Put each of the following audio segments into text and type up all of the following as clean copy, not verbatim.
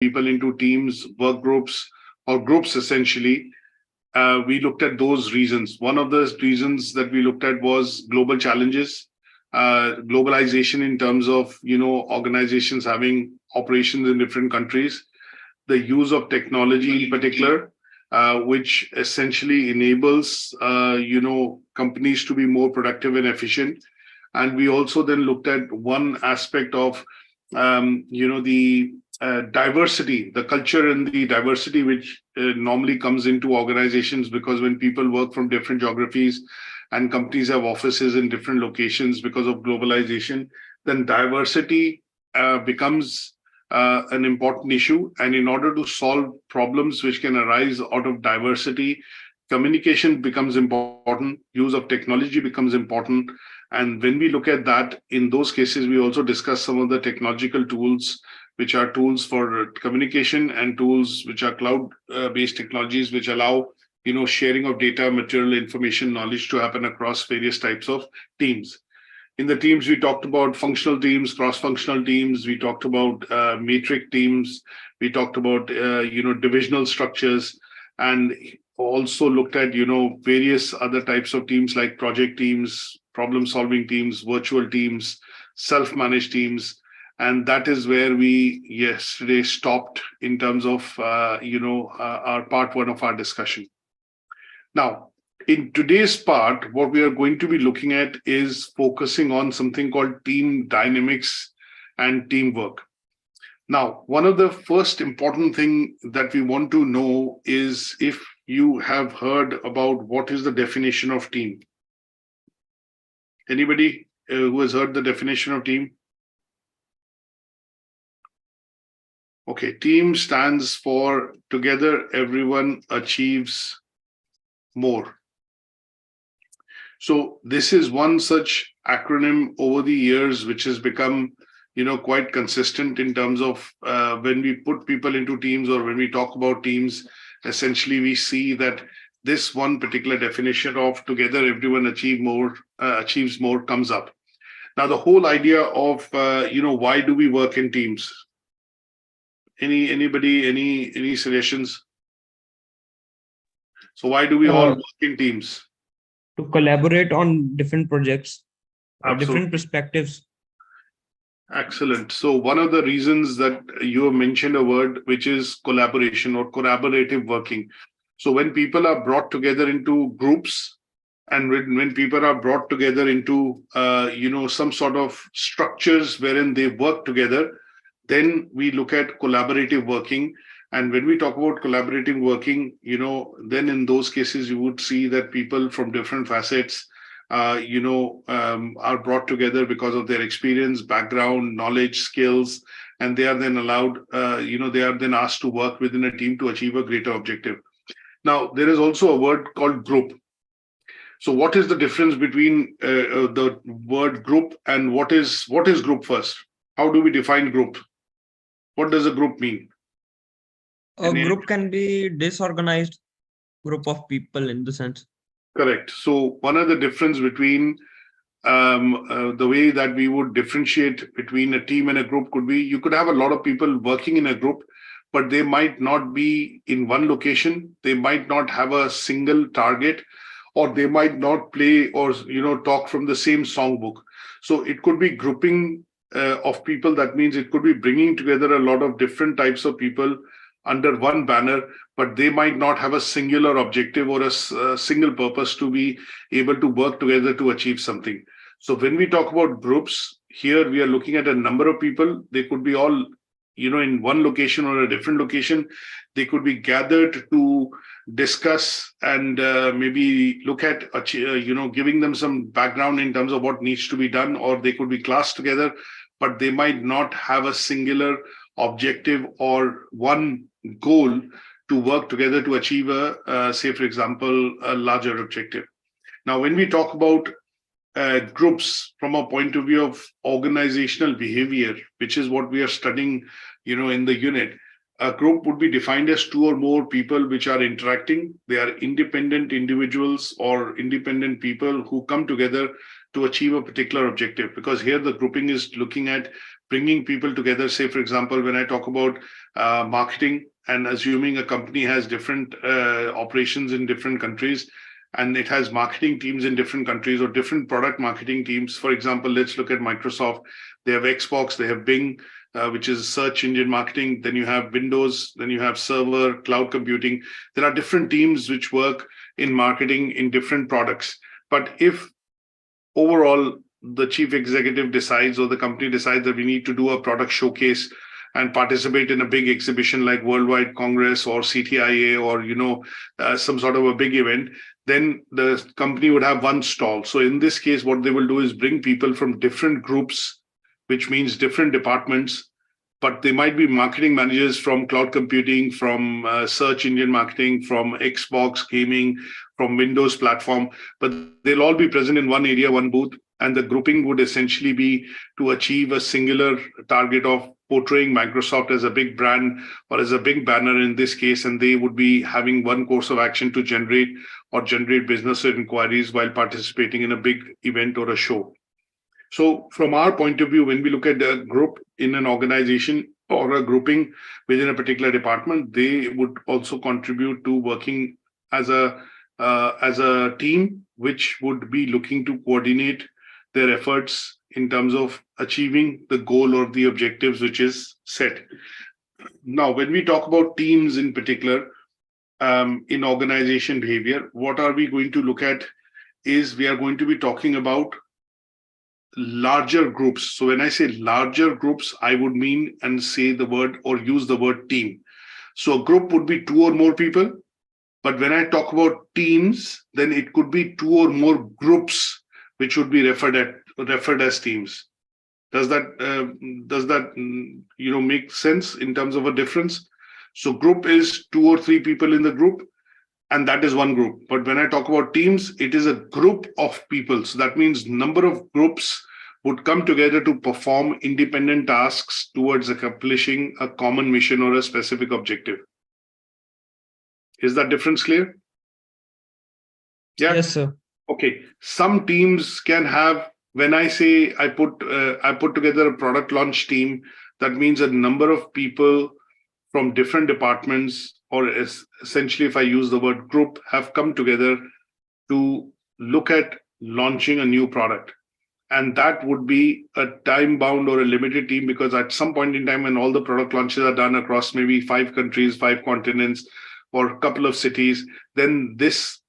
people into teams, work groups, or groups essentially, we looked at those reasons. One of the reasons that we looked at was global challenges, globalization in terms of, organizations having operations in different countries, the use of technology in particular, which essentially enables, companies to be more productive and efficient. And we also then looked at one aspect of, the diversity, the culture and the diversity which normally comes into organizations, because when people work from different geographies and companies have offices in different locations because of globalization, then diversity becomes an important issue. And in order to solve problems which can arise out of diversity, communication becomes important, use of technology becomes important. And when we look at that, in those cases, we also discuss some of the technological tools, which are tools for communication and tools which are cloud-based technologies, which allow, sharing of data, material, information, knowledge to happen across various types of teams. In the teams, we talked about functional teams, cross-functional teams. We talked about matrix teams. We talked about, divisional structures, and also looked at, various other types of teams like project teams, problem-solving teams, virtual teams, self-managed teams. And that is where we yesterday stopped in terms of, our part one of our discussion. Now, in today's part, what we are going to be looking at is focusing on something called team dynamics and teamwork. Now, one of the first important thing that we want to know is if you have heard about what is the definition of team. Anybody who has heard the definition of team? Okay, team stands for together everyone achieves more. So this is one such acronym over the years which has become, quite consistent in terms of when we put people into teams or when we talk about teams. Essentially, we see that this one particular definition of together everyone achieves more comes up. Now, the whole idea of why do we work in teams? Anybody, any suggestions? So why do we all work in teams? To collaborate on different projects, different perspectives. Excellent. So one of the reasons that you have mentioned a word which is collaboration or collaborative working. So when people are brought together into groups, and when people are brought together into some sort of structures wherein they work together, then we look at collaborative working. And when we talk about collaborative working, then in those cases, you would see that people from different facets, are brought together because of their experience, background, knowledge, skills, and they are then allowed, they are then asked to work within a team to achieve a greater objective. Now, there is also a word called group. So what is the difference between the word group and what is group first? How do we define group? What does a group mean? A group can be disorganized group of people in the sense. Correct. So one of the difference between the way that we would differentiate between a team and a group could be, you could have a lot of people working in a group, but they might not be in one location. They might not have a single target, or they might not play or talk from the same songbook. So it could be grouping of people. That means it could be bringing together a lot of different types of people under one banner, but they might not have a singular objective or a single purpose to be able to work together to achieve something. So when we talk about groups, here we are looking at a number of people. They could be all, in one location or a different location. They could be gathered to discuss and maybe look at, giving them some background in terms of what needs to be done, or they could be classed together, but they might not have a singular objective or one goal to work together to achieve say, for example, a larger objective. Now, when we talk about groups from a point of view of organizational behavior, which is what we are studying, in the unit, a group would be defined as two or more people which are interacting. They are independent individuals or independent people who come together to achieve a particular objective, because here the grouping is looking at bringing people together. Say, for example, when I talk about marketing, and assuming a company has different operations in different countries, and it has marketing teams in different countries or different product marketing teams. For example, let's look at Microsoft. They have Xbox, they have Bing, which is search engine marketing. Then you have Windows, then you have server, cloud computing. There are different teams which work in marketing in different products. But if overall the chief executive decides or the company decides that we need to do a product showcase and participate in a big exhibition like Worldwide Congress or CTIA or some sort of a big event, then the company would have one stall. So in this case, what they will do is bring people from different groups, which means different departments, but they might be marketing managers from cloud computing, from search engine marketing, from Xbox gaming, from Windows platform, but they'll all be present in one area, one booth. And the grouping would essentially be to achieve a singular target of portraying Microsoft as a big brand or as a big banner in this case, and they would be having one course of action to generate business inquiries while participating in a big event or a show. So from our point of view, when we look at a group in an organization or a grouping within a particular department, they would also contribute to working as a team, which would be looking to coordinate their efforts in terms of achieving the goal or the objectives which is set. Now, when we talk about teams in particular, in organization behavior, what are we going to look at is we are going to be talking about larger groups. So when I say larger groups, I would mean and say the word or use the word team. So a group would be 2 or more people. But when I talk about teams, then it could be 2 or more groups, which would be referred as teams. Does that make sense in terms of a difference? So group is 2 or 3 people in the group, and that is one group. But when I talk about teams, it is a group of people. So that means number of groups would come together to perform independent tasks towards accomplishing a common mission or a specific objective. Is that difference clear? Yeah. Yes, sir. Okay. Some teams can have, when I say I put together a product launch team, that means a number of people from different departments, or essentially, if I use the word group, have come together to look at launching a new product. And that would be a time-bound or a limited team, because at some point in time, when all the product launches are done across maybe 5 countries, 5 continents, or a couple of cities, then this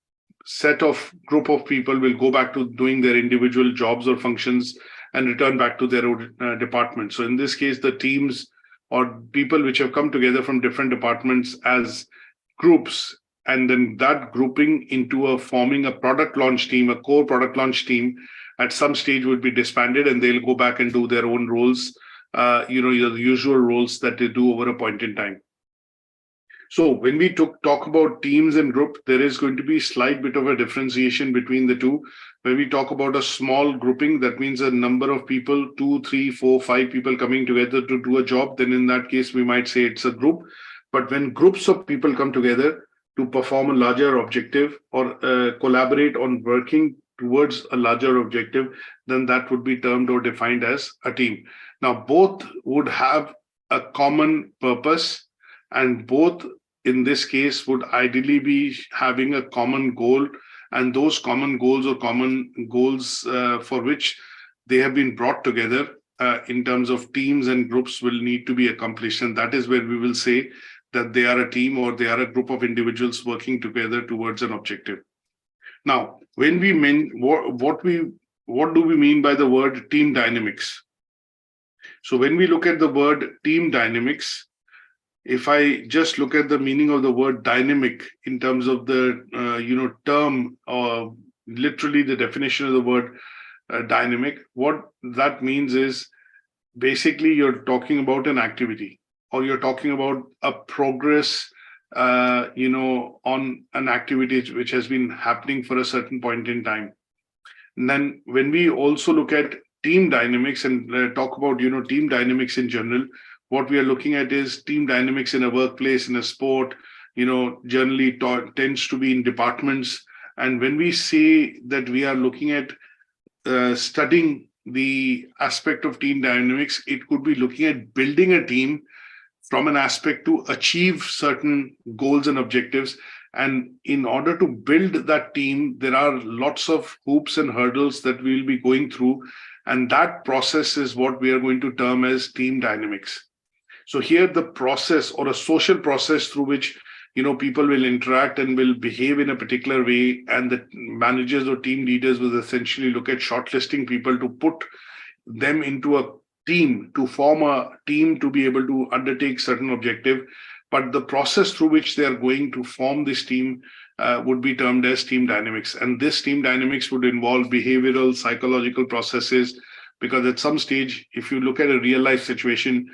set of group of people will go back to doing their individual jobs or functions and return back to their own department. So in this case, the teams or people which have come together from different departments as groups, and then that grouping into forming a product launch team, a core product launch team, at some stage would be disbanded, and they'll go back and do their own roles, the usual roles that they do over a point in time. So when we talk about teams and group, there is going to be a slight bit of a differentiation between the two. When we talk about a small grouping, that means a number of people, 2, 3, 4, 5 people coming together to do a job, then in that case, we might say it's a group. But when groups of people come together to perform a larger objective or collaborate on working towards a larger objective, then that would be termed or defined as a team. Now, both would have a common purpose, and both in this case would ideally be having a common goal, and those common goals or common goals for which they have been brought together in terms of teams and groups will need to be accomplished. And that is where we will say that they are a team or they are a group of individuals working together towards an objective. Now, when we mean what do we mean by the word team dynamics? So when we look at the word team dynamics, if I just look at the meaning of the word dynamic in terms of the term, or literally the definition of the word dynamic, what that means is basically you're talking about an activity, or you're talking about a progress on an activity which has been happening for a certain point in time. And then when we also look at team dynamics and talk about team dynamics in general, what we are looking at is team dynamics in a workplace, in a sport, generally tends to be in departments. And when we say that we are looking at studying the aspect of team dynamics, it could be looking at building a team from an aspect to achieve certain goals and objectives. And in order to build that team, there are lots of hoops and hurdles that we will be going through. And that process is what we are going to term as team dynamics. So here the process, or a social process through which people will interact and will behave in a particular way, and the managers or team leaders will essentially look at shortlisting people to put them into a team, to form a team to be able to undertake certain objective. But the process through which they are going to form this team would be termed as team dynamics. And this team dynamics would involve behavioral, psychological processes, because at some stage, if you look at a real life situation,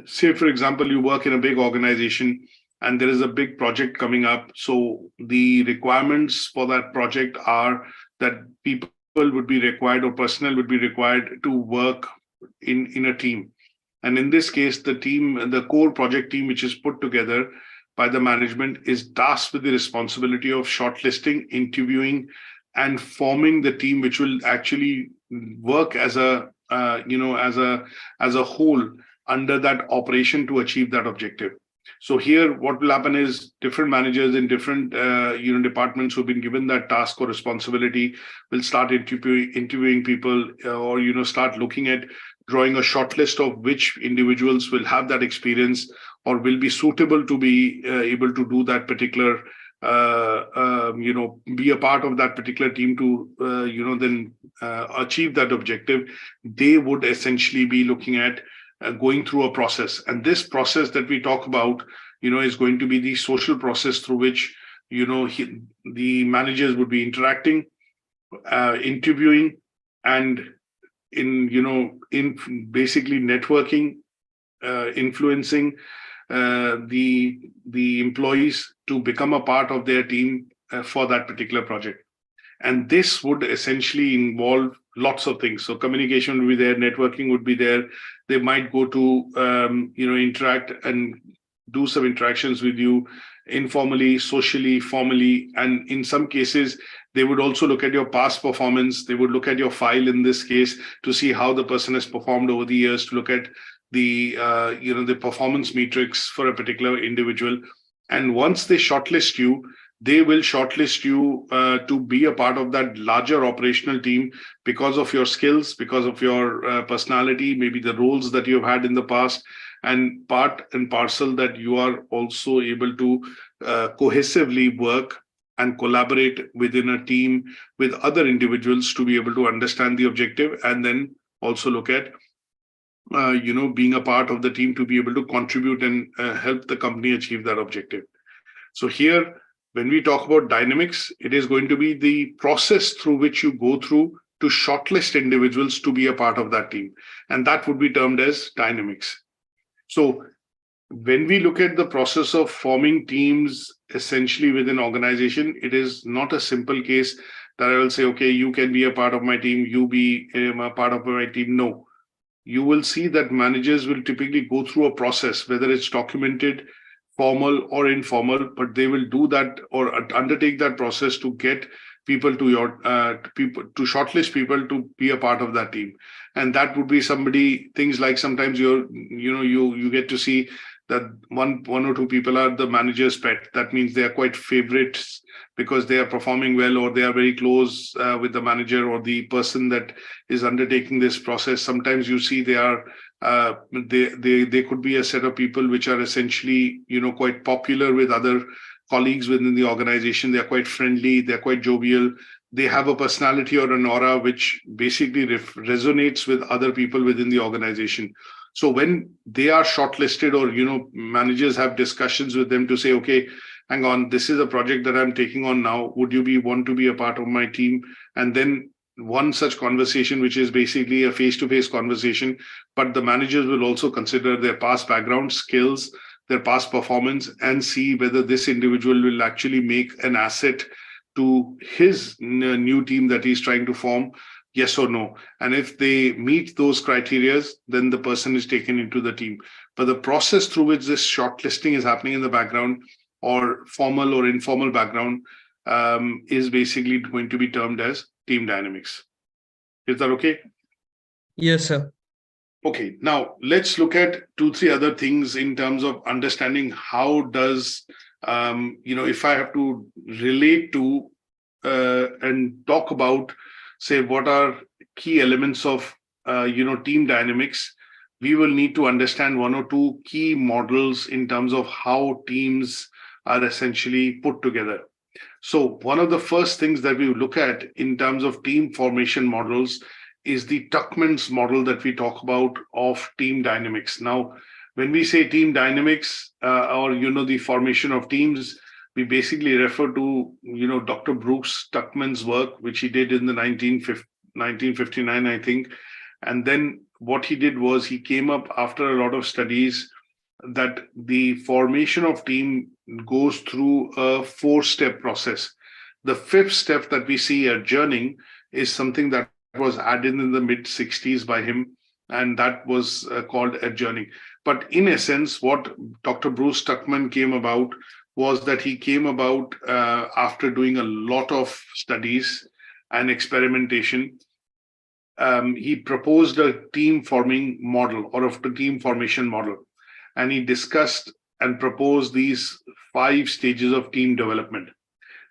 say, for example, you work in a big organization and there is a big project coming up. So the requirements for that project are that people would be required, or personnel would be required to work in a team. And in this case, the core project team, which is put together by the management, is tasked with the responsibility of shortlisting, interviewing, and forming the team, which will actually work as a whole under that operation to achieve that objective. So here, what will happen is different managers in different departments who've been given that task or responsibility will start interviewing people, or start looking at drawing a short list of which individuals will have that experience or will be suitable to be able to do that particular, be a part of that particular team to, then achieve that objective. They would essentially be looking at going through a process. And this process that we talk about, is going to be the social process through which, the managers would be interacting, interviewing, and in basically networking, influencing the employees to become a part of their team for that particular project. And this would essentially involve lots of things. So communication would be there, networking would be there. They might go to, interact and do some interactions with you informally, socially, formally. And in some cases, they would also look at your past performance. They would look at your file in this case to see how the person has performed over the years, to look at the, the performance metrics for a particular individual. And once they shortlist you, they will shortlist you to be a part of that larger operational team because of your skills, because of your personality, maybe the roles that you've had in the past, and part and parcel that you are also able to cohesively work and collaborate within a team with other individuals to be able to understand the objective, and then also look at being a part of the team to be able to contribute and help the company achieve that objective. So here, when we talk about dynamics, it is going to be the process through which you go through to shortlist individuals to be a part of that team. And that would be termed as dynamics. So when we look at the process of forming teams essentially within an organization, it is not a simple case that I will say, okay, you can be a part of my team, you be a part of my team. No, you will see that managers will typically go through a process, whether it's documented, formal or informal, but they will do that or undertake that process to get people to your to shortlist people to be a part of that team. And that would be things like sometimes you get to see that one or two people are the manager's pet. That means they are quite favorites because they are performing well, or they are very close with the manager or the person that is undertaking this process. Sometimes you see they are they could be a set of people which are essentially quite popular with other colleagues within the organization. They are quite friendly, they're quite jovial, they have a personality or an aura which basically resonates with other people within the organization. So when they are shortlisted, or managers have discussions with them to say, okay, hang on, this is a project that I'm taking on now, would you want to be a part of my team? And then one such conversation, which is basically a face-to-face conversation, but the managers will also consider their past background, skills, their past performance, and see whether this individual will actually make an asset to his new team that he's trying to form, yes or no. And if they meet those criteria, then the person is taken into the team. But the process through which this shortlisting is happening in the background, or formal or informal background, is basically going to be termed as team dynamics. Is that okay? Yes, sir. Okay, now let's look at 2, 3 other things in terms of understanding how does, if I have to relate to and talk about, say, what are key elements of, team dynamics, we will need to understand 1 or 2 key models in terms of how teams are essentially put together. So one of the first things that we look at in terms of team formation models is the Tuckman's model that we talk about of team dynamics. Now, when we say team dynamics or the formation of teams, we basically refer to Dr. Brooks Tuckman's work, which he did in the 1959, I think. And then what he did was he came up after a lot of studies that the formation of team goes through a 4-step process. The 5th step that we see adjourning is something that was added in the mid 60s by him, and that was called adjourning. But in essence, what Dr. Bruce Tuckman came about was that he came about after doing a lot of studies and experimentation. He proposed a team forming model or a team formation model, and he discussed and proposed these 5 stages of team development.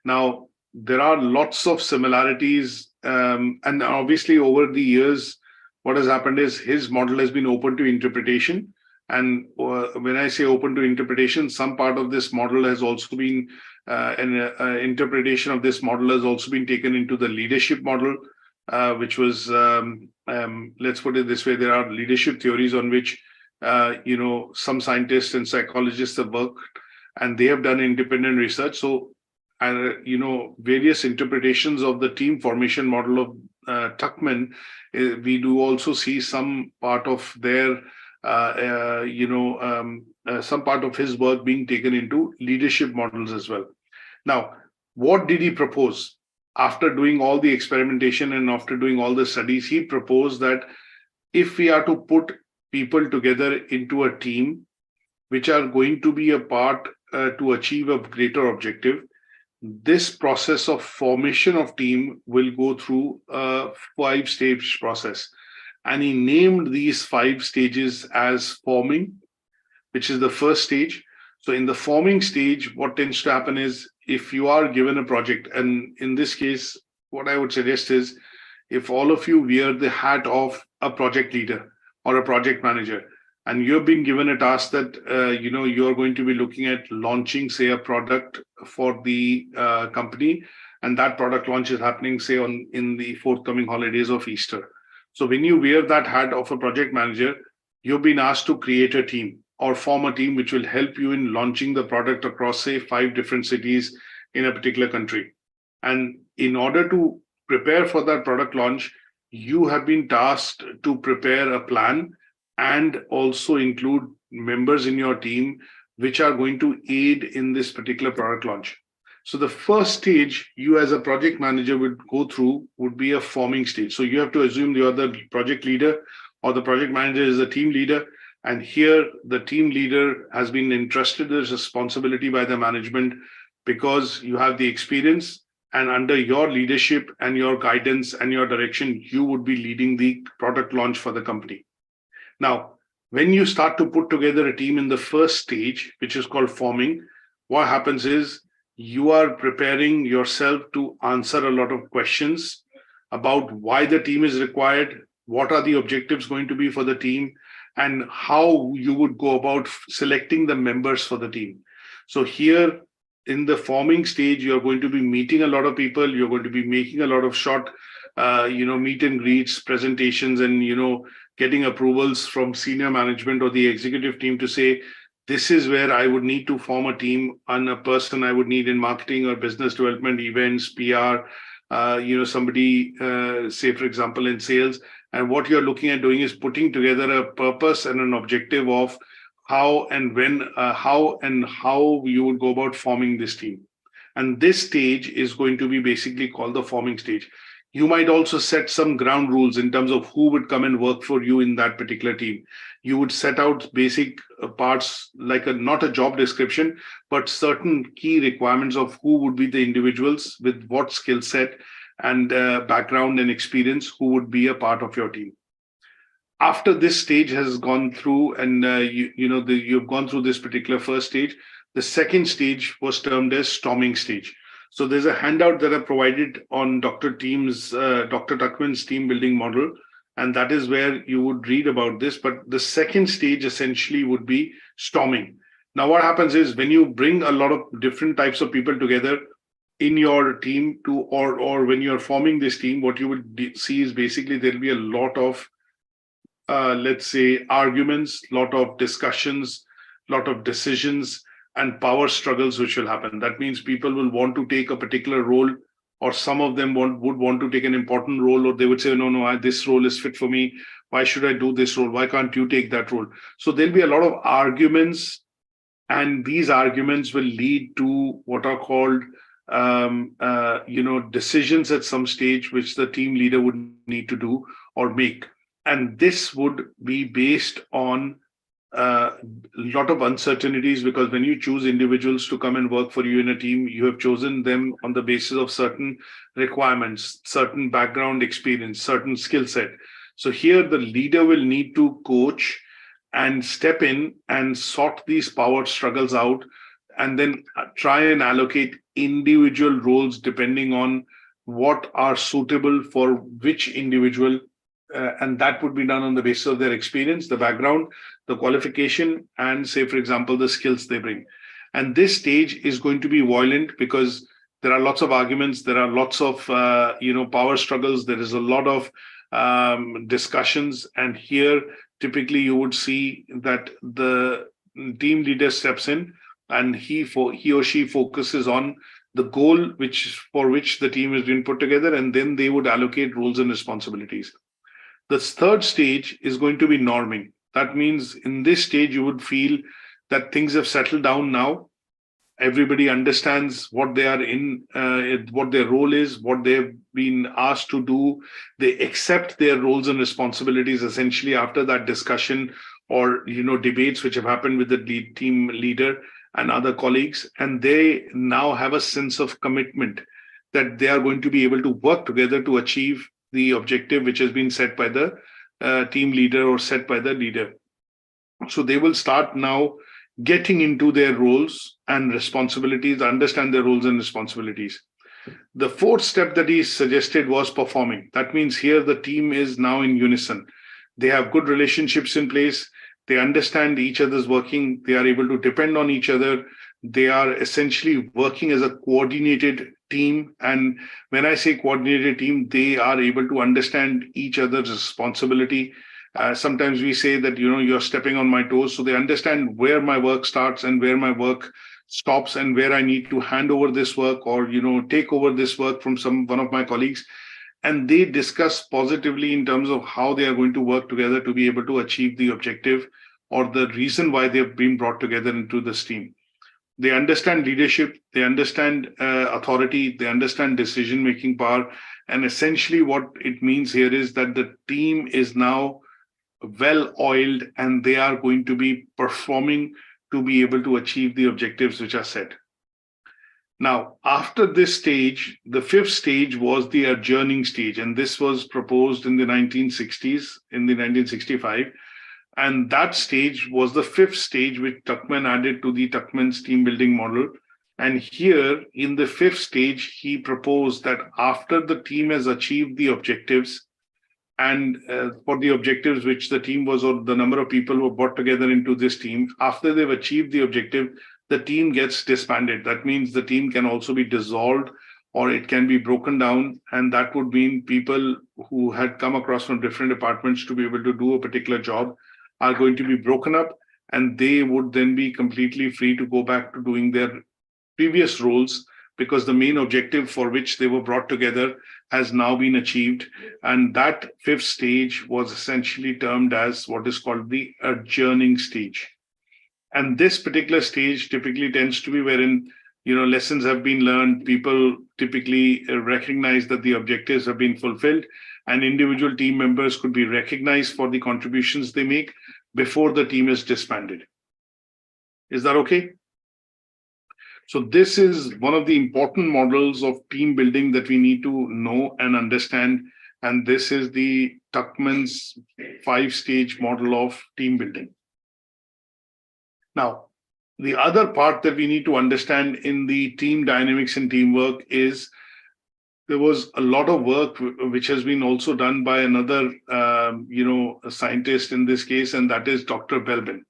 Now, there are lots of similarities, and obviously over the years, what has happened is his model has been open to interpretation. And when I say open to interpretation, some part of this model has also been, an interpretation of this model has also been taken into the leadership model, which was, let's put it this way, there are leadership theories on which some scientists and psychologists have worked, and they have done independent research. So, various interpretations of the team formation model of Tuckman, we do also see some part of their, some part of his work being taken into leadership models as well. Now, what did he propose? After doing all the experimentation and after doing all the studies, he proposed that if we are to put people together into a team which are going to be a part to achieve a greater objective, this process of formation of team will go through a 5-stage process. And he named these 5 stages as forming, which is the first stage. So in the forming stage, what tends to happen is if you are given a project, and in this case, what I would suggest is if all of you wear the hat of a project leader or a project manager, and you've been given a task that you're going to be looking at launching, say, a product for the company, and that product launch is happening, say, in the forthcoming holidays of Easter. So when you wear that hat of a project manager, you've been asked to create a team or form a team which will help you in launching the product across, say, 5 different cities in a particular country. And in order to prepare for that product launch, you have been tasked to prepare a plan and also include members in your team which are going to aid in this particular product launch. So the first stage you as a project manager would go through would be a forming stage. So you have to assume you're the project leader or the project manager is the team leader. And here the team leader has been entrusted this responsibility by the management because you have the experience, and under your leadership and your guidance and your direction, you would be leading the product launch for the company. Now, when you start to put together a team in the first stage, which is called forming, what happens is you are preparing yourself to answer a lot of questions about why the team is required, what are the objectives going to be for the team, and how you would go about selecting the members for the team. So here in the forming stage, you're going to be meeting a lot of people, you're going to be making a lot of short, meet and greets, presentations, and, getting approvals from senior management or the executive team to say, this is where I would need to form a team and a person I would need in marketing or business development, events, PR, somebody, say, for example, in sales. And what you're looking at doing is putting together a purpose and an objective of how and when, how you would go about forming this team. And this stage is going to be basically called the forming stage. You might also set some ground rules in terms of who would come and work for you in that particular team. You would set out basic parts like not a job description, but certain key requirements of who would be the individuals with what skill set and background and experience who would be a part of your team. After this stage has gone through and you've gone through this particular first stage, the second stage was termed as storming stage. So there's a handout that I provided on Dr. Tuckman's team building model, and that is where you would read about this. But the second stage essentially would be storming. Now, what happens is when you bring a lot of different types of people together in your team or when you're forming this team, what you would see is basically there'll be a lot of let's say arguments, lot of discussions, lot of decisions and power struggles which will happen. That means people will want to take a particular role, or some of them would want to take an important role, or they would say, no, this role is fit for me. Why should I do this role? Why can't you take that role? So there'll be a lot of arguments, and these arguments will lead to what are called decisions at some stage, which the team leader would need to do or make. And this would be based on a lot of uncertainties, because when you choose individuals to come and work for you in a team, you have chosen them on the basis of certain requirements, certain background experience, certain skill set. So here the leader will need to coach and step in and sort these power struggles out, and then try and allocate individual roles depending on what are suitable for which individual. And that would be done on the basis of their experience, the background, the qualification, and say, for example, the skills they bring. And this stage is going to be violent because there are lots of arguments, there are lots of power struggles, there is a lot of discussions. And here, typically, you would see that the team leader steps in and he or she focuses on the goal for which the team has been put together, and then they would allocate roles and responsibilities. The third stage is going to be norming. That means in this stage, you would feel that things have settled down now. Everybody understands what they are in, what their role is, what they've been asked to do. They accept their roles and responsibilities essentially after that discussion or debates which have happened with the team leader and other colleagues. And they now have a sense of commitment that they are going to be able to work together to achieve the objective which has been set by the team leader or set by the leader. So they will start now getting into their roles and responsibilities, understand their roles and responsibilities. The fourth step that he suggested was performing. That means here the team is now in unison. They have good relationships in place. They understand each other's working. They are able to depend on each other. They are essentially working as a coordinated team. And when I say coordinated team, they are able to understand each other's responsibility. Sometimes we say that, you're stepping on my toes. So they understand where my work starts and where my work stops and where I need to hand over this work or, take over this work from one of my colleagues. And they discuss positively in terms of how they are going to work together to be able to achieve the objective or the reason why they have been brought together into this team. They understand leadership, they understand authority, they understand decision-making power. And essentially what it means here is that the team is now well-oiled and they are going to be performing to be able to achieve the objectives which are set. Now, after this stage, the fifth stage was the adjourning stage, and this was proposed in the 1960s, in the 1965. And that stage was the fifth stage which Tuckman added to the Tuckman's team building model. And here in the fifth stage, he proposed that after the team has achieved the objectives, and for the objectives which the team was, or the number of people who were brought together into this team, after they've achieved the objective, the team gets disbanded. That means the team can also be dissolved or it can be broken down. And that would mean people who had come across from different departments to be able to do a particular job are going to be broken up, and they would then be completely free to go back to doing their previous roles, because the main objective for which they were brought together has now been achieved. And that fifth stage was essentially termed as what is called the adjourning stage. And this particular stage typically tends to be wherein, lessons have been learned, people typically recognize that the objectives have been fulfilled, and individual team members could be recognized for the contributions they make before the team is disbanded. Is that okay? So this is one of the important models of team building that we need to know and understand. And this is the Tuckman's 5-stage model of team building. Now, the other part that we need to understand in the team dynamics and teamwork is there was a lot of work which has been also done by another, a scientist in this case, and that is Dr. Belbin.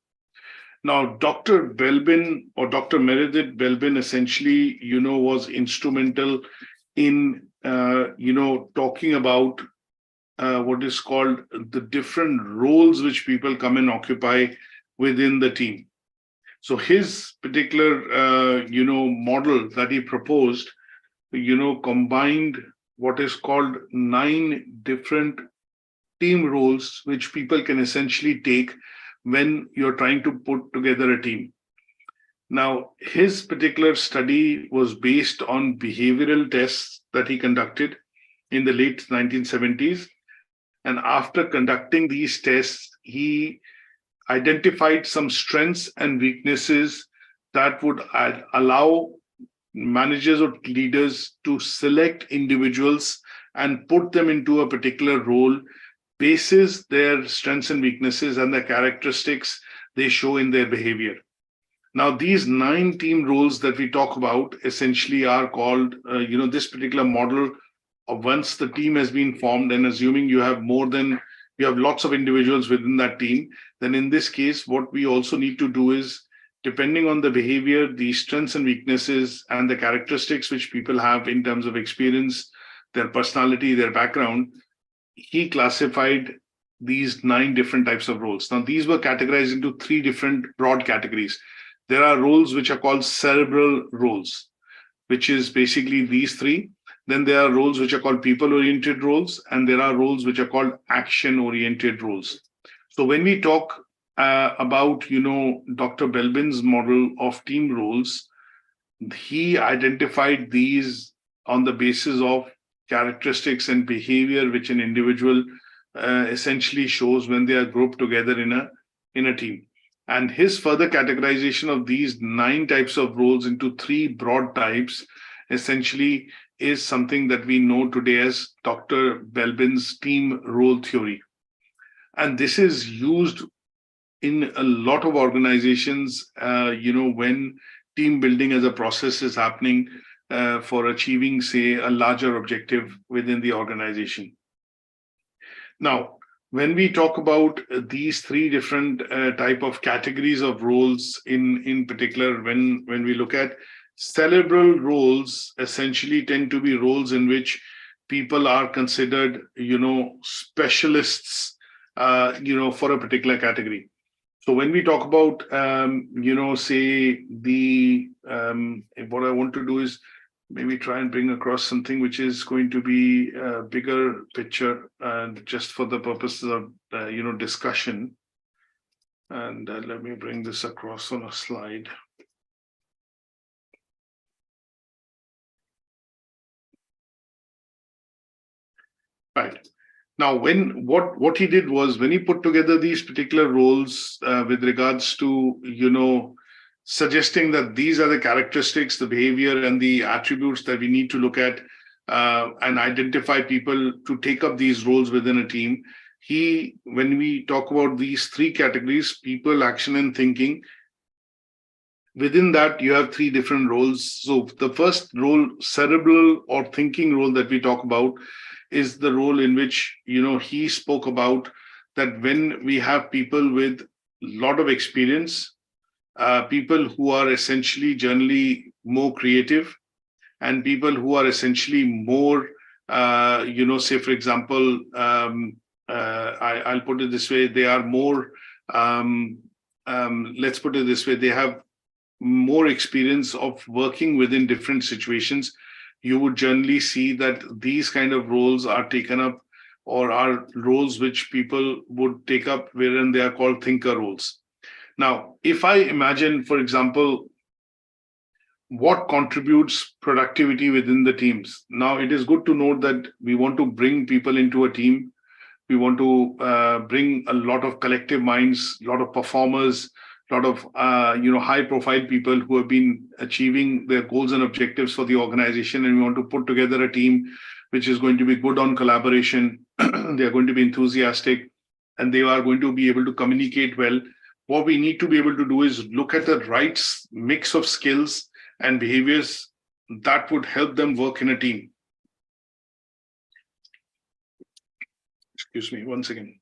Now, Dr. Belbin or Dr. Meredith Belbin essentially, was instrumental in, talking about what is called the different roles which people come and occupy within the team. So his particular, model that he proposed, combined what is called 9 different team roles, which people can essentially take when you're trying to put together a team. Now, his particular study was based on behavioral tests that he conducted in the late 1970s. And after conducting these tests, he identified some strengths and weaknesses that would allow managers or leaders to select individuals and put them into a particular role basis their strengths and weaknesses and the characteristics they show in their behavior. Now, these 9 team roles that we talk about essentially are called, this particular model of once the team has been formed, and assuming you have lots of individuals within that team, then in this case, what we also need to do is, depending on the behavior, the strengths and weaknesses, and the characteristics which people have in terms of experience, their personality, their background, he classified these 9 different types of roles. Now, these were categorized into 3 different broad categories. There are roles which are called cerebral roles, which is basically these 3. Then there are roles which are called people-oriented roles, and there are roles which are called action-oriented roles. So when we talk about, Dr. Belbin's model of team roles, he identified these on the basis of characteristics and behavior which an individual essentially shows when they are grouped together in a team. And his further categorization of these 9 types of roles into 3 broad types essentially is something that we know today as Dr. Belbin's team role theory. And this is used in a lot of organizations, when team building as a process is happening for achieving, say, a larger objective within the organization. Now, when we talk about these 3 different type of categories of roles in particular, when we look at cerebral roles, essentially tend to be roles in which people are considered, specialists, for a particular category. So when we talk about, say what I want to do is maybe try and bring across something which is going to be a bigger picture, and just for the purposes of, discussion. And let me bring this across on a slide. Right. Now, what he did was, when he put together these particular roles with regards to, suggesting that these are the characteristics, the behavior, and the attributes that we need to look at and identify people to take up these roles within a team. When we talk about these 3 categories, people, action, and thinking, within that, you have 3 different roles. So the first role, cerebral or thinking role that we talk about, is the role in which, he spoke about that when we have people with a lot of experience, people who are essentially generally more creative, and people who are essentially more, say, for example, I'll put it this way, they are more, let's put it this way, they have more experience of working within different situations. You would generally see that these kind of roles are taken up, or are roles which people would take up, wherein they are called thinker roles. Now, if I imagine, for example, what contributes productivity within the teams. Now, it is good to note that we want to bring people into a team. We want to bring a lot of collective minds, a lot of performers, a lot of high-profile people who have been achieving their goals and objectives for the organization, and we want to put together a team which is going to be good on collaboration, they are going to be enthusiastic, and they are going to be able to communicate well. What we need to be able to do is look at the right mix of skills and behaviors that would help them work in a team. Excuse me, one second.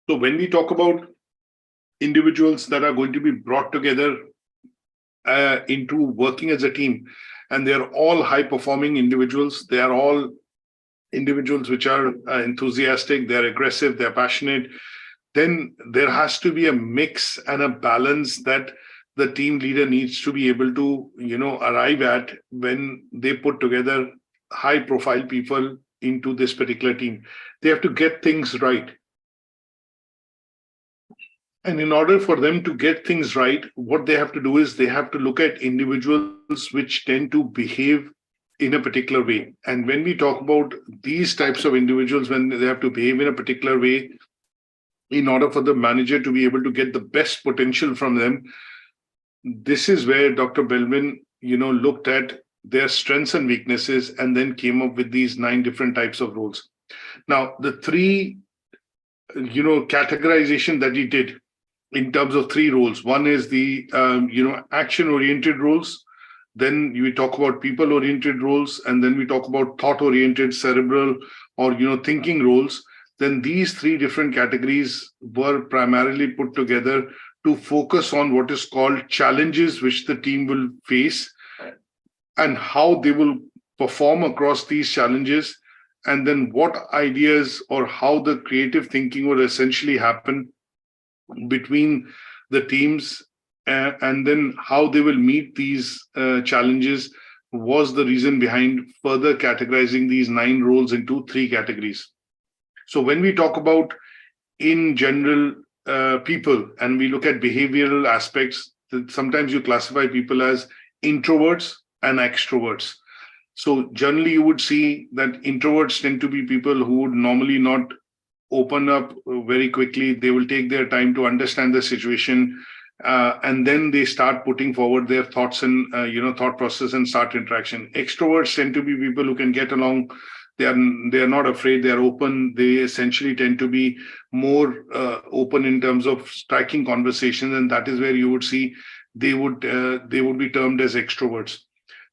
So when we talk about individuals that are going to be brought together into working as a team, and they're all high-performing individuals, they are all individuals which are enthusiastic, they're aggressive, they're passionate, then there has to be a mix and a balance that the team leader needs to be able to, arrive at when they put together high-profile people into this particular team. They have to get things right. And in order for them to get things right, what they have to do is they have to look at individuals which tend to behave in a particular way. And when we talk about these types of individuals, when they have to behave in a particular way, in order for the manager to be able to get the best potential from them, this is where Dr. Belvin, looked at their strengths and weaknesses and then came up with these 9 different types of roles. Now, the 3, categorization that he did in terms of 3 roles. One is the, action-oriented roles. Then we talk about people-oriented roles, and then we talk about thought-oriented, cerebral, or, thinking roles. Then these 3 different categories were primarily put together to focus on what is called challenges which the team will face and how they will perform across these challenges, and then what ideas or how the creative thinking would essentially happen between the teams, and then how they will meet these challenges was the reason behind further categorizing these 9 roles into 3 categories. So when we talk about, in general, people, and we look at behavioral aspects, sometimes you classify people as introverts and extroverts. So generally you would see that introverts tend to be people who would normally not open up very quickly. They will take their time to understand the situation, and then they start putting forward their thoughts and thought process and start interaction. Extroverts tend to be people who can get along. They are not afraid. They are open. They essentially tend to be more open in terms of striking conversations, and that is where you would see they would be termed as extroverts.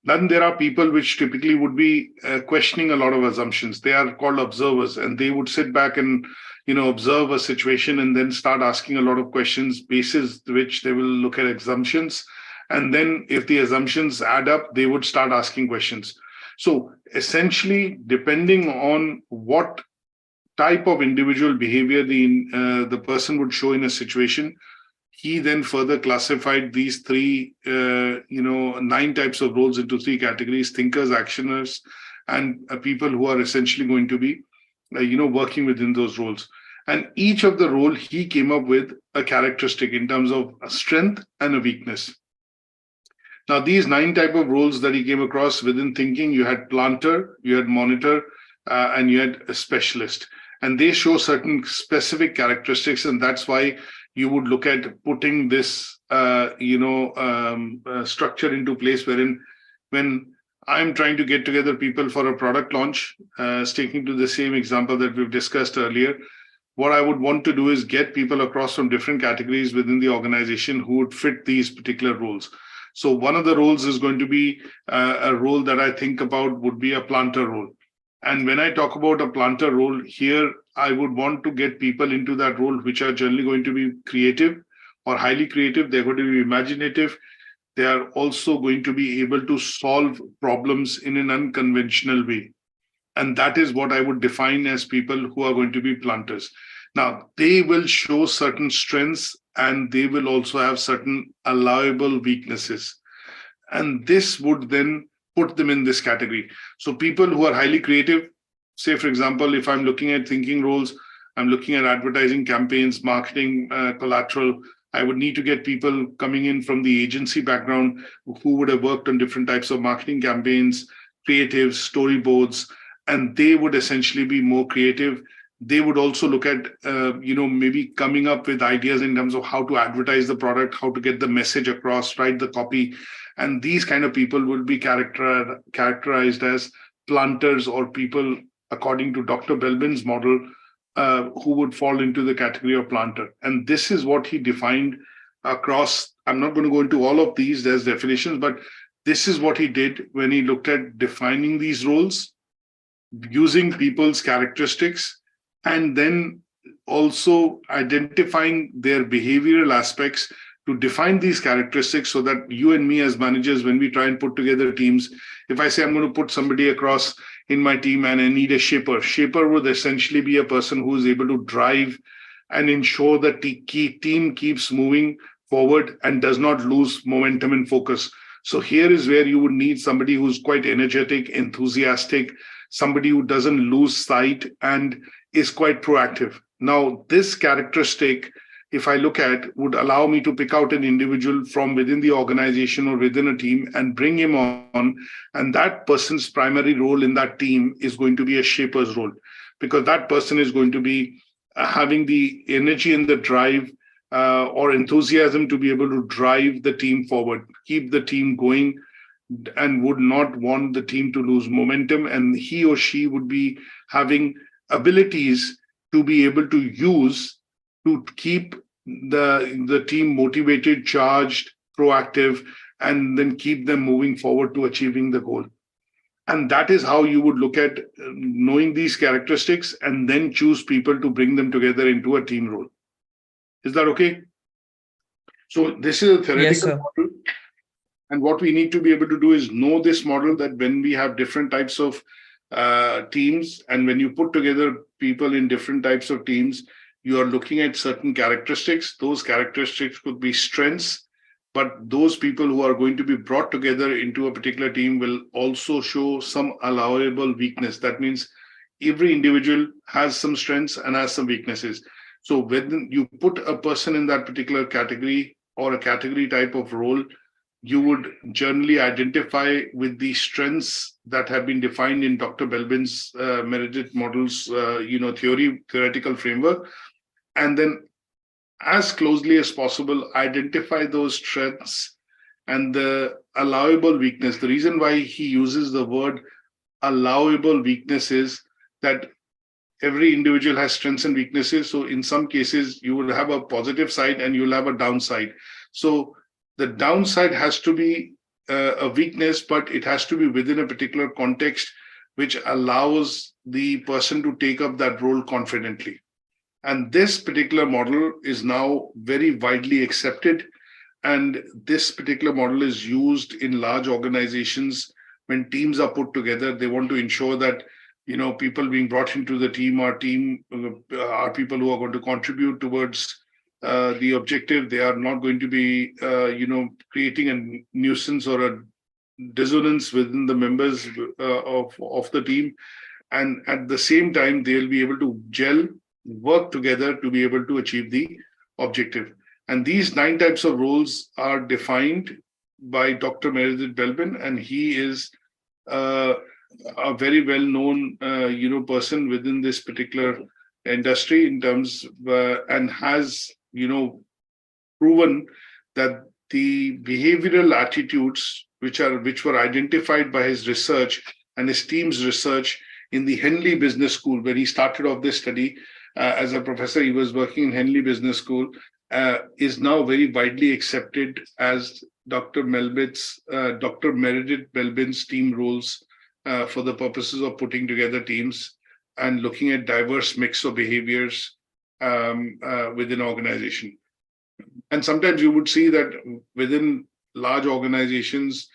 Then there are people which typically would be questioning a lot of assumptions. They are called observers, and they would sit back and observe a situation and then start asking a lot of questions, basis which they will look at assumptions. And then if the assumptions add up, they would start asking questions. So essentially, depending on what type of individual behavior the person would show in a situation, he then further classified these 3, 9 types of roles into 3 categories: thinkers, actioners, and people who are essentially going to be, working within those roles. And each of the role, he came up with a characteristic in terms of a strength and a weakness. Now, these 9 type of roles that he came across within thinking, you had planter, you had monitor, and you had a specialist. And they show certain specific characteristics, and that's why you would look at putting this, structure into place, wherein when I'm trying to get together people for a product launch, sticking to the same example that we've discussed earlier, what I would want to do is get people across from different categories within the organization who would fit these particular roles. So one of the roles is going to be a role that I think about would be a planter role. And when I talk about a planter role here, I would want to get people into that role which are generally going to be creative or highly creative. They're going to be imaginative. They are also going to be able to solve problems in an unconventional way. And that is what I would define as people who are going to be planters. Now, they will show certain strengths and they will also have certain allowable weaknesses. And this would then put them in this category. So people who are highly creative, say, for example, if I'm looking at thinking roles, I'm looking at advertising campaigns, marketing, collateral, I would need to get people coming in from the agency background who would have worked on different types of marketing campaigns, creatives, storyboards, and they would essentially be more creative. They would also look at, maybe coming up with ideas in terms of how to advertise the product, how to get the message across, write the copy. And these kind of people would be characterized as planters, or people, according to Dr. Belbin's model, who would fall into the category of planter. And this is what he defined across. I'm not going to go into all of these, there's definitions, but this is what he did when he looked at defining these roles, using people's characteristics, and then also identifying their behavioral aspects to define these characteristics, so that you and me as managers, when we try and put together teams, if I say I'm going to put somebody across in my team and I need a shaper would essentially be a person who is able to drive and ensure that the team keeps moving forward and does not lose momentum and focus. So here is where you would need somebody who's quite energetic, enthusiastic, somebody who doesn't lose sight and is quite proactive. Now, this characteristic, if I look at, would allow me to pick out an individual from within the organization or within a team and bring him on. And that person's primary role in that team is going to be a shaper's role, because that person is going to be having the energy and the drive or enthusiasm to be able to drive the team forward, keep the team going, and would not want the team to lose momentum. And he or she would be having abilities to be able to use to keep the team motivated, charged, proactive, and then keep them moving forward to achieving the goal. And that is how you would look at knowing these characteristics and then choose people to bring them together into a team role. Is that okay? So this is a theoretical model. And what we need to be able to do is know this model, that when we have different types of teams, and when you put together people in different types of teams, you are looking at certain characteristics. Those characteristics could be strengths, but those people who are going to be brought together into a particular team will also show some allowable weakness. That means every individual has some strengths and has some weaknesses. So when you put a person in that particular category or a category type of role, you would generally identify with the strengths that have been defined in Dr. Belbin's Meredith model's theoretical framework, and then as closely as possible identify those strengths and the allowable weakness. The reason why he uses the word allowable weakness is that every individual has strengths and weaknesses. So in some cases, you will have a positive side and you'll have a downside. So the downside has to be a weakness, but it has to be within a particular context which allows the person to take up that role confidently. And this particular model is now very widely accepted. And this particular model is used in large organizations. When teams are put together, they want to ensure that people being brought into the team are people who are going to contribute towards the objective. They are not going to be, creating a nuisance or a dissonance within the members of the team. And at the same time, they'll be able to gel, work together to be able to achieve the objective. And these 9 types of roles are defined by Dr. Meredith Belbin, and he is a very well-known, person within this particular industry in terms and has, proven that the behavioral attitudes which were identified by his research and his team's research in the Henley Business School, where he started off this study as a professor. He was working in Henley Business School, is now very widely accepted as Dr. Meredith Belbin's team roles for the purposes of putting together teams and looking at diverse mix of behaviors within organization. And sometimes you would see that within large organizations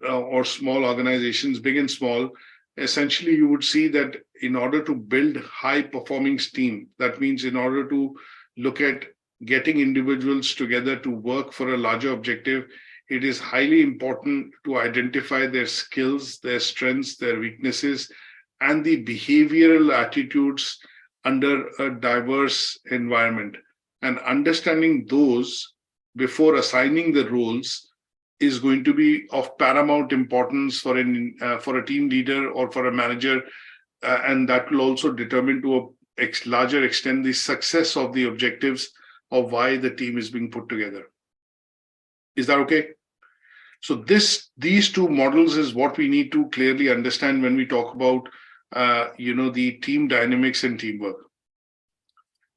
or small organizations, big and small, essentially you would see that in order to build high-performing team, that means in order to look at getting individuals together to work for a larger objective, it is highly important to identify their skills, their strengths, their weaknesses, and the behavioral attitudes under a diverse environment. And understanding those before assigning the roles is going to be of paramount importance for a team leader or for a manager, and that will also determine to larger extent the success of the objectives of why the team is being put together. Is that okay? So these two models is what we need to clearly understand when we talk about the team dynamics and teamwork.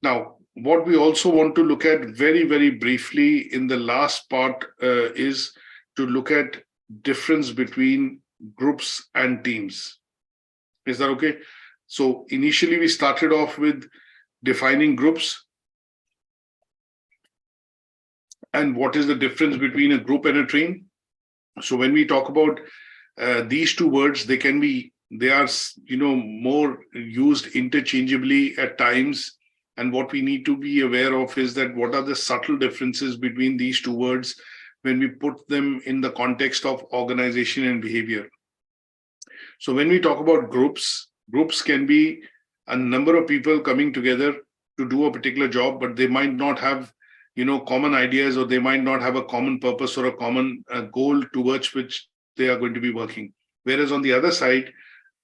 Now, what we also want to look at very, very briefly in the last part is to look at difference between groups and teams. Is that okay? So initially we started off with defining groups and what is the difference between a group and a team. So when we talk about these two words, they are more used interchangeably at times. And what we need to be aware of is that what are the subtle differences between these two words when we put them in the context of organization and behavior. So when we talk about groups can be a number of people coming together to do a particular job, but they might not have common ideas, or they might not have a common purpose or a common goal towards which they are going to be working. Whereas on the other side,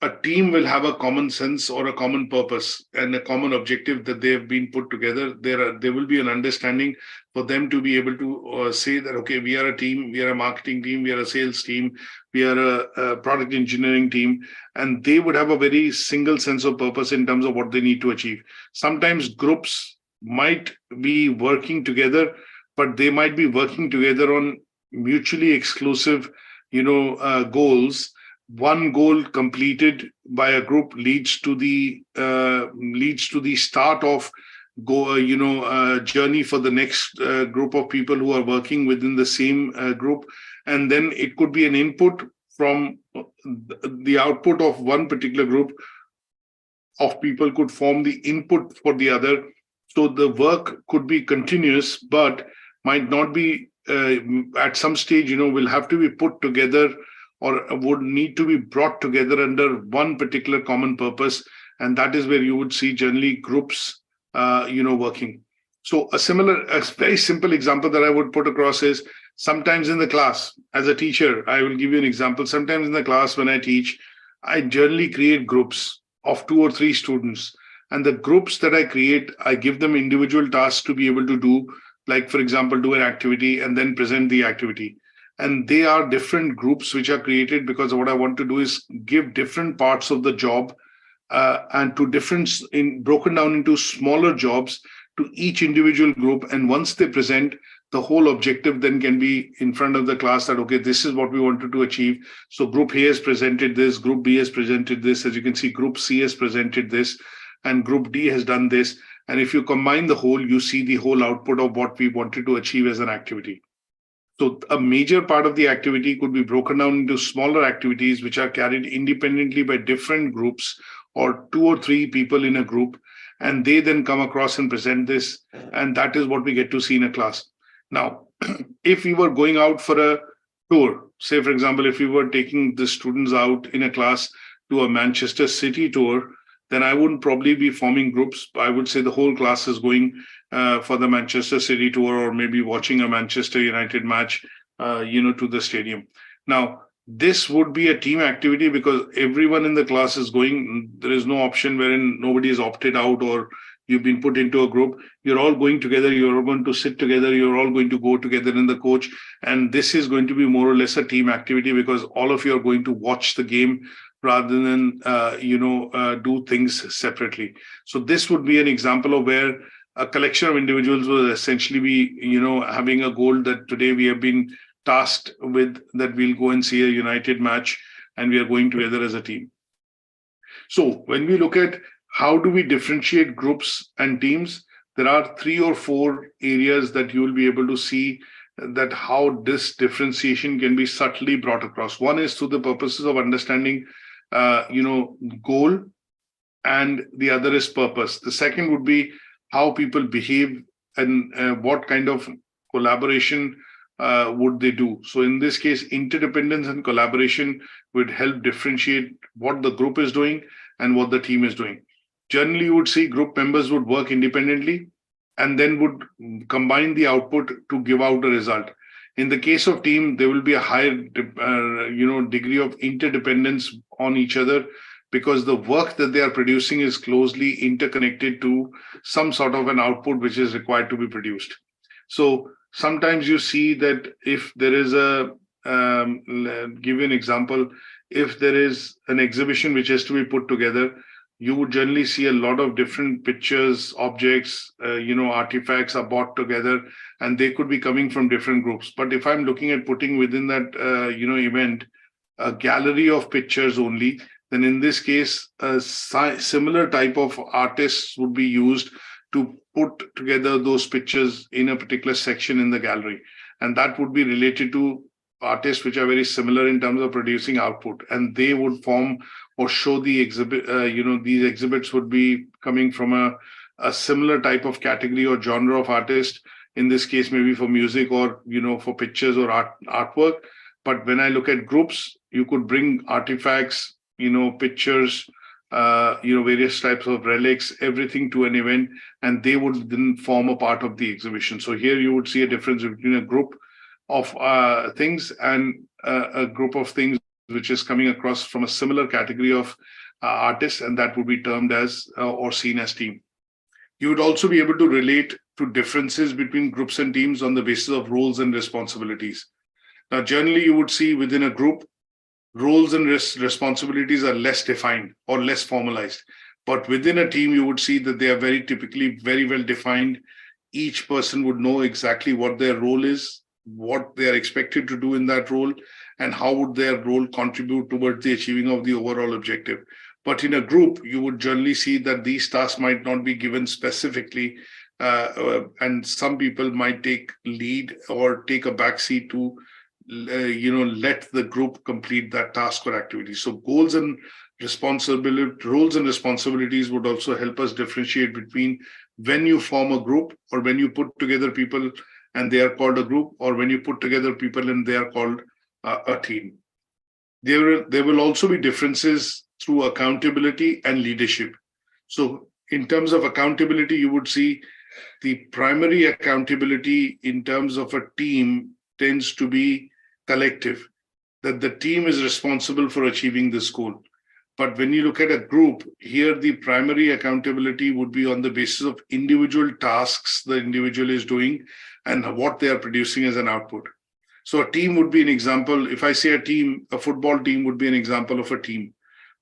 a team will have a common sense or a common purpose and a common objective that they have been put together. There will be an understanding for them to be able to say that, okay, we are a team, we are a marketing team, we are a sales team, we are a product engineering team, and they would have a very single sense of purpose in terms of what they need to achieve. Sometimes groups might be working together, but they might be working together on mutually exclusive, goals. One goal completed by a group leads to the start of journey for the next group of people who are working within the same group, and then it could be an input from the output of one particular group of people could form the input for the other. So the work could be continuous, but might not be at some stage, will have to be put together or would need to be brought together under one particular common purpose. And that is where you would see generally groups, working. So a very simple example that I would put across is sometimes in the class, as a teacher, I will give you an example. Sometimes in the class when I teach, I generally create groups of 2 or 3 students. And the groups that I create, I give them individual tasks to be able to do, like, for example, do an activity and then present the activity. And they are different groups which are created because what I want to do is give different parts of the job and to broken down into smaller jobs to each individual group. And once they present, the whole objective then can be in front of the class that, okay, this is what we wanted to achieve. So group A has presented this, group B has presented this. As you can see, group C has presented this, and group D has done this. And if you combine the whole, you see the whole output of what we wanted to achieve as an activity. So a major part of the activity could be broken down into smaller activities, which are carried independently by different groups or 2 or 3 people in a group. And they then come across and present this. And that is what we get to see in a class. Now, if we were going out for a tour, say, for example, if we were taking the students out in a class to a Manchester City tour, then I wouldn't probably be forming groups. I would say the whole class is going for the Manchester City tour, or maybe watching a Manchester United match, to the stadium. Now, this would be a team activity because everyone in the class is going. There is no option wherein nobody is opted out or you've been put into a group. You're all going together. You're all going to sit together. You're all going to go together in the coach. And this is going to be more or less a team activity because all of you are going to watch the game rather than, do things separately. So this would be an example of where a collection of individuals will essentially be, having a goal that today we have been tasked with, that we'll go and see a United match and we are going together as a team. So when we look at how do we differentiate groups and teams, there are 3 or 4 areas that you will be able to see that how this differentiation can be subtly brought across. One is through the purposes of understanding, goal, and the other is purpose. The second would be how people behave and what kind of collaboration would they do. So in this case, interdependence and collaboration would help differentiate what the group is doing and what the team is doing. Generally, you would see group members would work independently and then would combine the output to give out a result. In the case of team, there will be a higher, degree of interdependence on each other because the work that they are producing is closely interconnected to some sort of an output which is required to be produced. So sometimes you see that if there is give you an example, if there is an exhibition which has to be put together, you would generally see a lot of different pictures, objects, artifacts are brought together, and they could be coming from different groups. But if I'm looking at putting within that, event, a gallery of pictures only, then in this case, a similar type of artists would be used to put together those pictures in a particular section in the gallery. And that would be related to artists which are very similar in terms of producing output, and they would form or show the exhibit. These exhibits would be coming from a similar type of category or genre of artist. In this case, maybe for music or for pictures or artwork. But when I look at groups, you could bring artifacts, pictures, various types of relics, everything to an event, and they would then form a part of the exhibition. So here you would see a difference between a group of things and a group of things which is coming across from a similar category of artists, and that would be termed as or seen as team. You would also be able to relate to differences between groups and teams on the basis of roles and responsibilities. Now, generally, you would see within a group, roles and responsibilities are less defined or less formalized. But within a team, you would see that they are very typically very well defined. Each person would know exactly what their role is, what they are expected to do in that role, and how would their role contribute towards the achieving of the overall objective. But in a group, you would generally see that these tasks might not be given specifically, and some people might take lead or take a backseat to let the group complete that task or activity. So roles and responsibilities would also help us differentiate between when you form a group or when you put together people and they are called a group, or when you put together people and they are called a team. There will also be differences through accountability and leadership. So in terms of accountability, you would see the primary accountability in terms of a team tends to be collective, that the team is responsible for achieving this goal. But when you look at a group, here the primary accountability would be on the basis of individual tasks the individual is doing and what they are producing as an output. So a team would be an example. If I say a team, a football team would be an example of a team.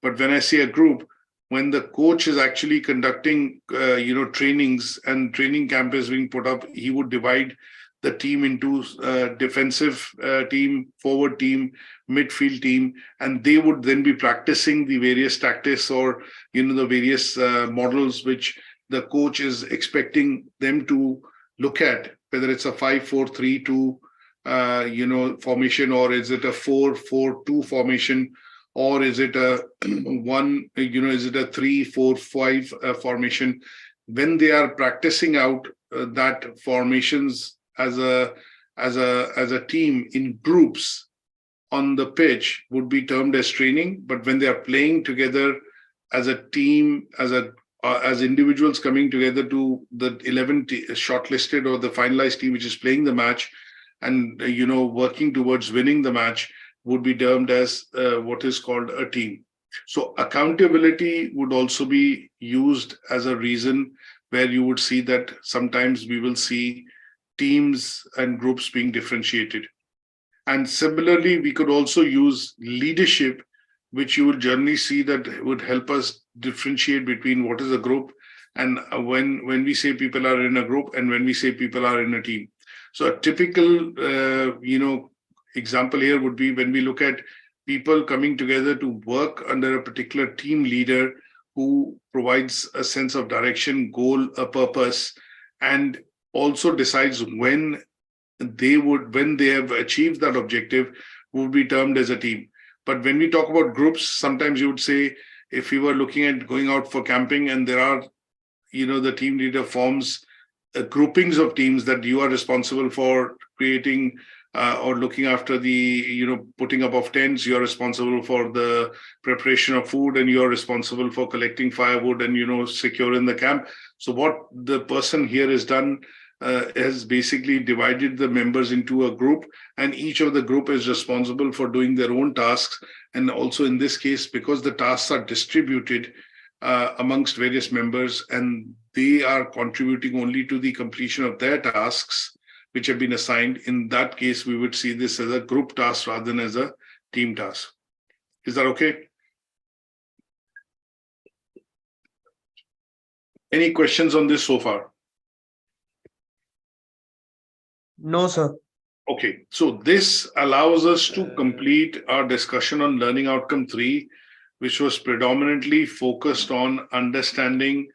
But when I say a group, when the coach is actually conducting, trainings and training camp is being put up, he would divide the team into defensive team, forward team, midfield team, and they would then be practicing the various tactics or the various models which the coach is expecting them to look at, whether it's a 5-4-3-2 formation, or is it a 4-4-2 formation, or is it a is it a 3-4-5 formation. When they are practicing out that formations as a team in groups on the pitch would be termed as training. But when they are playing together as a team, as individuals coming together to the 11 shortlisted or the finalized team which is playing the match and working towards winning the match, would be termed as what is called a team. So accountability would also be used as a reason where you would see that sometimes we will see teams and groups being differentiated. And similarly, we could also use leadership, which you would generally see that would help us differentiate between what is a group and when we say people are in a group and when we say people are in a team. So a typical, example here would be when we look at people coming together to work under a particular team leader who provides a sense of direction, goal, a purpose, and also decides when they have achieved that objective, would be termed as a team. But when we talk about groups, sometimes you would say, if we were looking at going out for camping and there are, the team leader forms groupings of teams that you are responsible for creating or looking after the, putting up of tents, you're responsible for the preparation of food, and you're responsible for collecting firewood and, securing the camp. So what the person here has done has basically divided the members into a group, and each of the group is responsible for doing their own tasks. And also in this case, because the tasks are distributed amongst various members and they are contributing only to the completion of their tasks, which have been assigned, in that case, we would see this as a group task rather than as a team task. Is that okay? Any questions on this so far? No, sir. Okay, so this allows us to complete our discussion on learning outcome 3, which was predominantly focused on understanding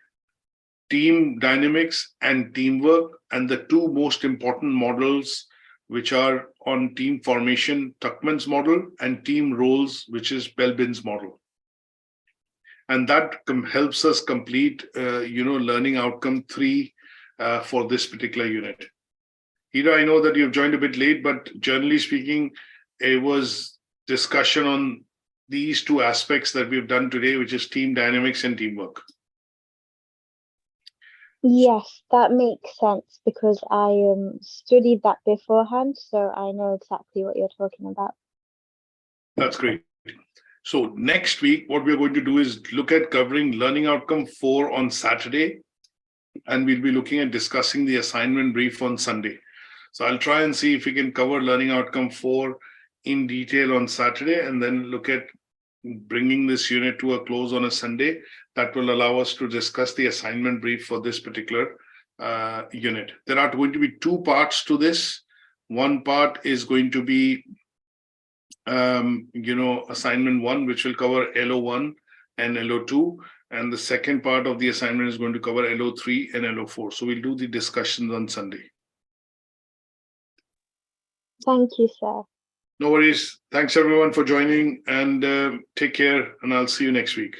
team dynamics and teamwork, and the two most important models, which are on team formation, Tuckman's model, and team roles, which is Belbin's model. And that helps us complete, learning outcome 3 for this particular unit. Hira, I know that you've joined a bit late, but generally speaking, it was discussion on these two aspects that we've done today, which is team dynamics and teamwork. Yes, that makes sense because I studied that beforehand, so I know exactly what you're talking about. That's great. So next week, what we're going to do is look at covering learning outcome 4 on Saturday, and we'll be looking at discussing the assignment brief on Sunday. So I'll try and see if we can cover learning outcome 4 in detail on Saturday, and then look at bringing this unit to a close on a Sunday. That will allow us to discuss the assignment brief for this particular unit. There are going to be 2 parts to this. One part is going to be, assignment 1, which will cover LO1 and LO2. And the second part of the assignment is going to cover LO3 and LO4. So we'll do the discussions on Sunday. Thank you, sir. No worries. Thanks everyone for joining, and take care, and I'll see you next week.